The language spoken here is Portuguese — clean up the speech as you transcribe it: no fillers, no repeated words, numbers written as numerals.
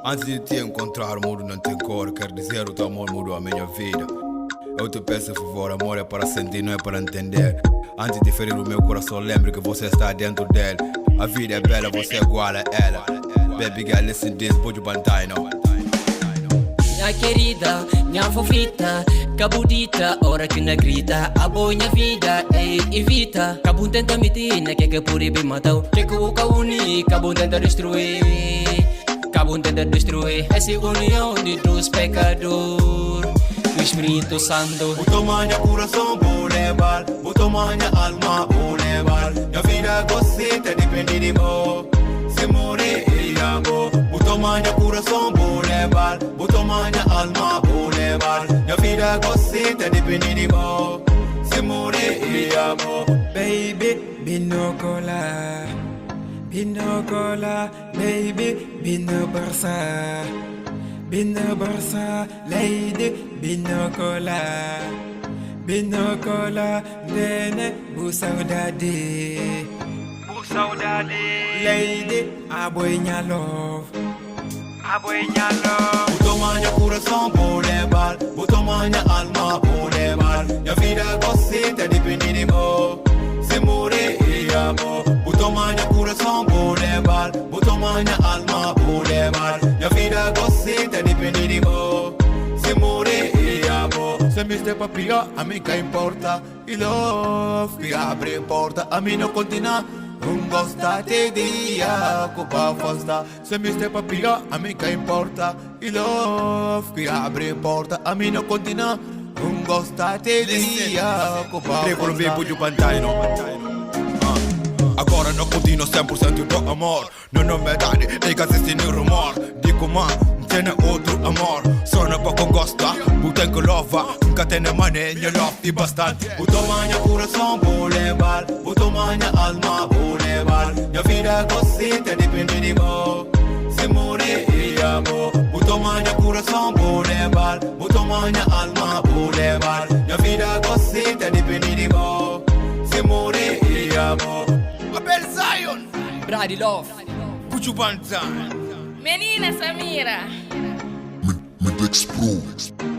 Antes de te encontrar, o mundo não tem cor. Quer dizer, o teu amor mudou a minha vida. Eu te peço por favor, amor é para sentir, não é para entender. Antes de ferir o meu coração, lembre que você está dentro dele. A vida é bela, você é igual a ela. Baby girl, listen this, put your bantai now. Minha querida, minha fofita, cabudita, hora que não grita. A boa minha vida, ei, evita. Cabo tenta mitina, que puri bem matão. Que o cauni, cabo tenta destruir. Cabo tenta destruir essa união de dois pecadores. O Espírito Santo. Botou minha coração por levar, botou minha alma por levar. Minha vida gostita depende de mim. Se morrer, amo. Botou minha coração por levar, botou minha alma por levar. Minha vida gostita depende de mim. Se morrer, amo. Baby, binocola, binocola, baby, binobarsa. Binobarsa, lady, binocola, binocola, nene, bu saudade. Bu saudade. Lady, aboinha love. Aboinha love. Botou minha coração por levar, botou minha alma por levar. Minha vida gostita depende de mim. Se morrer, amo. Botou minha coração por levar, botou minha alma por levar. Minha vida gostita depende de mim. Se morrer, amo. Se me step up here, a mim que importa. E love que abre porta, a mim não continua. Non gosta te dia, copa fosta. Se mi step up here, a mim que importa. E love que abre porta, a mim não continua. Non gosta te dia, copa Prego fosta. put your bantai now. Agora não continuo 100% do amor. Não me dá de que existe nenhum rumor. Digo man, tem outro amor. Só não pouco gosta, botem que lova. Nunca tem money, you love e bastante. Botou minha coração por levar, botou minha alma por levar. Minha vida gostita depende de mim. Se morrer, amo. Botou minha coração por levar, botou minha alma por levar. Minha vida gostita depende de mim. Se morrer, amo. Abel Zion, Brady Love. put your bantai. Menina Samira. Mix Pro.